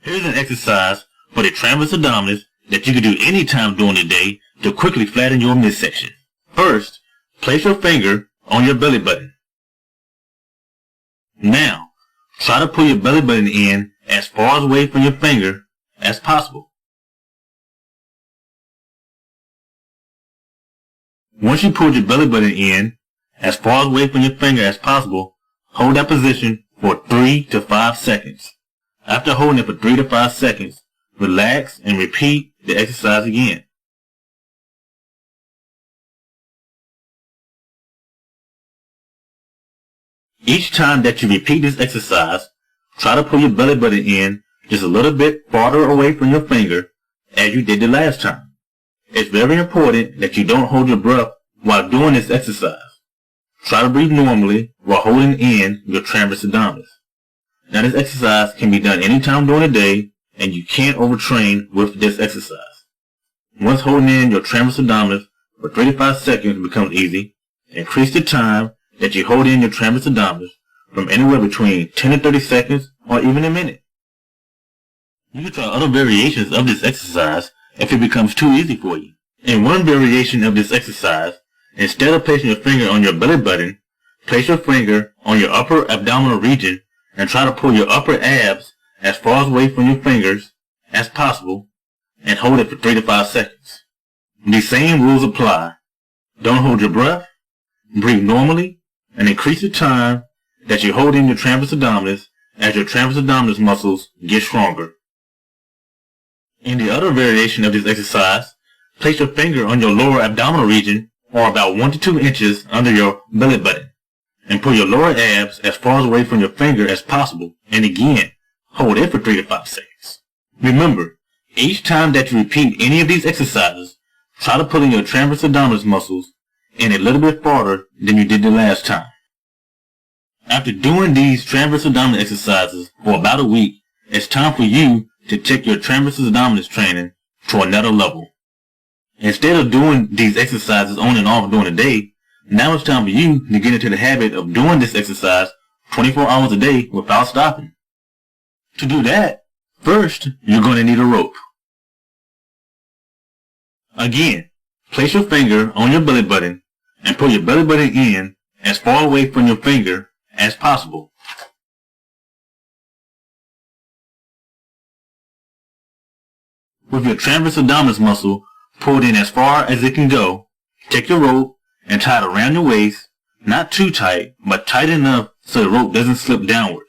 Here's an exercise for the transverse abdominis that you can do anytime during the day to quickly flatten your midsection. First, place your finger on your belly button. Now, try to pull your belly button in as far away from your finger as possible. Once you pull your belly button in as far away from your finger as possible, hold that position for 3 to 5 seconds. After holding it for 3 to 5 seconds, relax and repeat the exercise again. Each time that you repeat this exercise, try to pull your belly button in just a little bit farther away from your finger as you did the last time. It's very important that you don't hold your breath while doing this exercise. Try to breathe normally while holding in your transverse abdominis. Now this exercise can be done anytime during the day, and you can't overtrain with this exercise. Once holding in your transverse abdominis for 3 to 5 seconds becomes easy, increase the time that you hold in your transverse abdominis from anywhere between 10 to 30 seconds or even a minute. You can try other variations of this exercise if it becomes too easy for you. In one variation of this exercise, instead of placing your finger on your belly button, place your finger on your upper abdominal region and try to pull your upper abs as far away from your fingers as possible and hold it for 3 to 5 seconds. These same rules apply. Don't hold your breath, breathe normally, and increase the time that you hold in your transverse abdominis as your transverse abdominis muscles get stronger. In the other variation of this exercise, place your finger on your lower abdominal region or about 1 to 2 inches under your belly button and pull your lower abs as far away from your finger as possible, and again, hold it for 3 to 5 seconds. Remember, each time that you repeat any of these exercises, try to pull in your transverse abdominis muscles in a little bit farther than you did the last time. After doing these transverse abdominis exercises for about a week, it's time for you to take your transverse abdominis training to another level. Instead of doing these exercises on and off during the day, now it's time for you to get into the habit of doing this exercise 24 hours a day without stopping. To do that, first, you're going to need a rope. Again, place your finger on your belly button and pull your belly button in as far away from your finger as possible. With your transverse abdominis muscle pulled in as far as it can go, take your rope and tie it around your waist, not too tight, but tight enough so the rope doesn't slip downward.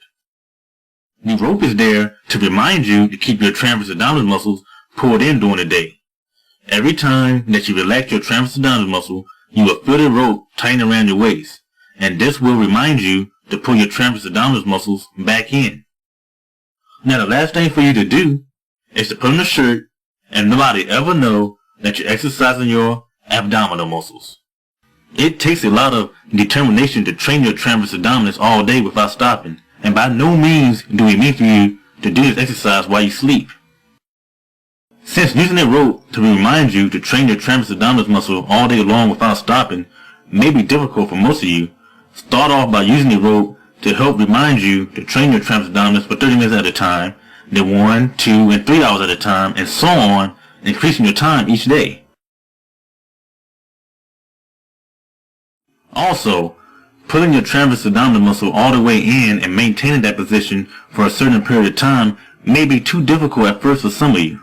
The rope is there to remind you to keep your transverse abdominis muscles pulled in during the day. Every time that you relax your transverse abdominis muscle, you will feel the rope tighten around your waist, and this will remind you to pull your transverse abdominis muscles back in. Now the last thing for you to do is to put on a shirt and nobody ever know that you're exercising your abdominal muscles. It takes a lot of determination to train your transverse abdominis all day without stopping, and by no means do we mean for you to do this exercise while you sleep. Since using a rope to remind you to train your transverse abdominis muscle all day long without stopping may be difficult for most of you, start off by using the rope to help remind you to train your transverse abdominis for 30 minutes at a time, then 1, 2, and 3 hours at a time, and so on, increasing your time each day. Also, pulling your transverse abdominis muscle all the way in and maintaining that position for a certain period of time may be too difficult at first for some of you.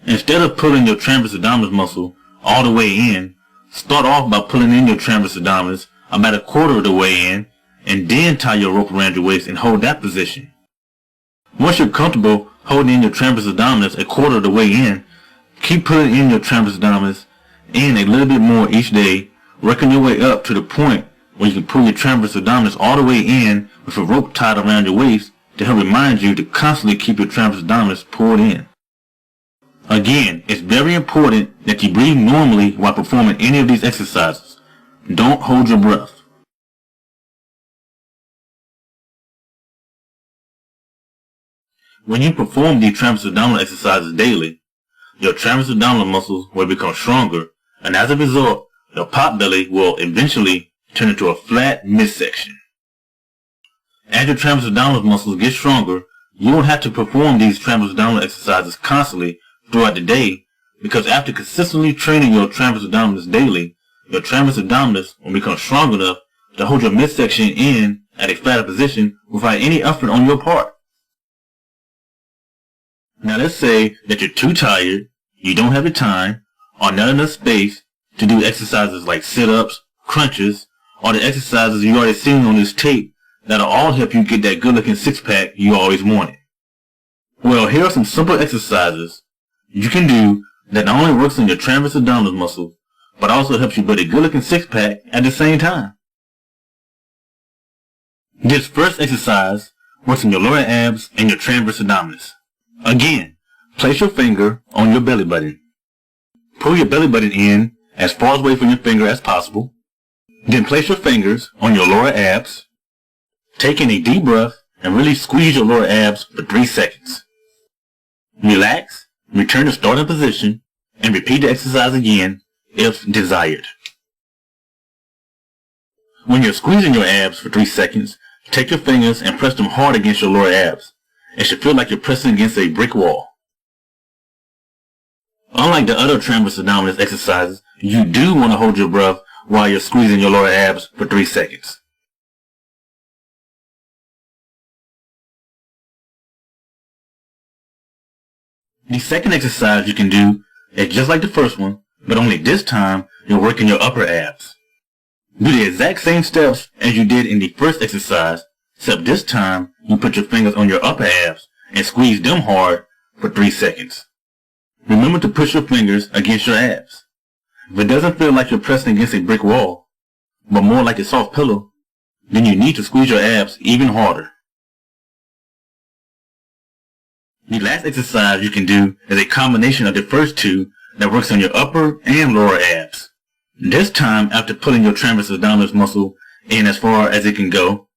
Instead of pulling your transverse abdominis muscle all the way in, start off by pulling in your transverse abdominis about a quarter of the way in, and then tie your rope around your waist and hold that position. Once you're comfortable holding in your transverse abdominis a quarter of the way in, keep pulling in your transverse abdominis in a little bit more each day, working your way up to the point where you can pull your transverse abdominis all the way in with a rope tied around your waist to help remind you to constantly keep your transverse abdominis pulled in. Again, it's very important that you breathe normally while performing any of these exercises. Don't hold your breath. When you perform these transverse abdominal exercises daily, your transverse abdominal muscles will become stronger, and as a result, your pot belly will eventually turn into a flat midsection. As your transverse abdominal muscles get stronger, You don't have to perform these transverse abdominal exercises constantly throughout the day, because after consistently training your transverse abdominis daily, your transverse abdominis will become strong enough to hold your midsection in at a flatter position without any effort on your part. Now let's say that you're too tired, you don't have the time, or not enough space to do exercises like sit-ups, crunches, or the exercises you already seen on this tape that'll all help you get that good-looking six-pack you always wanted. Well, here are some simple exercises you can do that not only works on your transverse abdominis muscle, but also helps you build a good-looking six-pack at the same time. This first exercise works on your lower abs and your transverse abdominis. Again, place your finger on your belly button. Pull your belly button in as far away from your finger as possible. Then place your fingers on your lower abs. Take in a deep breath and really squeeze your lower abs for 3 seconds. Relax, return to starting position, and repeat the exercise again if desired. When you're squeezing your abs for 3 seconds, take your fingers and press them hard against your lower abs. It should feel like you're pressing against a brick wall. Unlike the other transverse abdominis exercises, you do want to hold your breath while you're squeezing your lower abs for 3 seconds. The second exercise you can do is just like the first one, but only this time you're working your upper abs. Do the exact same steps as you did in the first exercise, except this time you put your fingers on your upper abs and squeeze them hard for 3 seconds. Remember to push your fingers against your abs. If it doesn't feel like you're pressing against a brick wall, but more like a soft pillow, then you need to squeeze your abs even harder. The last exercise you can do is a combination of the first two that works on your upper and lower abs. This time, after pulling your transverse abdominis muscle in as far as it can go,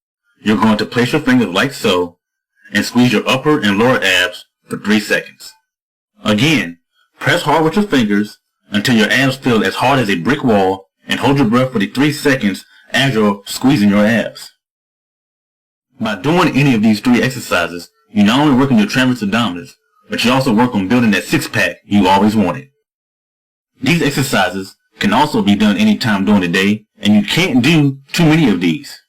you're going to place your fingers like so and squeeze your upper and lower abs for 3 seconds. Again, press hard with your fingers until your abs feel as hard as a brick wall, and hold your breath for the 3 seconds as you're squeezing your abs. By doing any of these 3 exercises, you not only work on your transverse abdominis, but you also work on building that six-pack you always wanted. These exercises can also be done anytime during the day, and you can't do too many of these.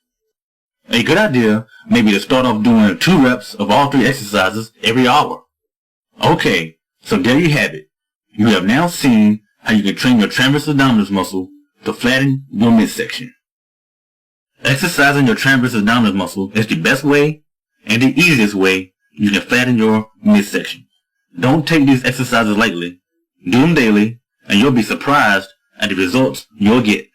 A good idea may be to start off doing 2 reps of all 3 exercises every hour. Okay, so there you have it. You have now seen how you can train your transverse abdominis muscle to flatten your midsection. Exercising your transverse abdominis muscle is the best way and the easiest way you can flatten your midsection. Don't take these exercises lightly. Do them daily, and you'll be surprised at the results you'll get.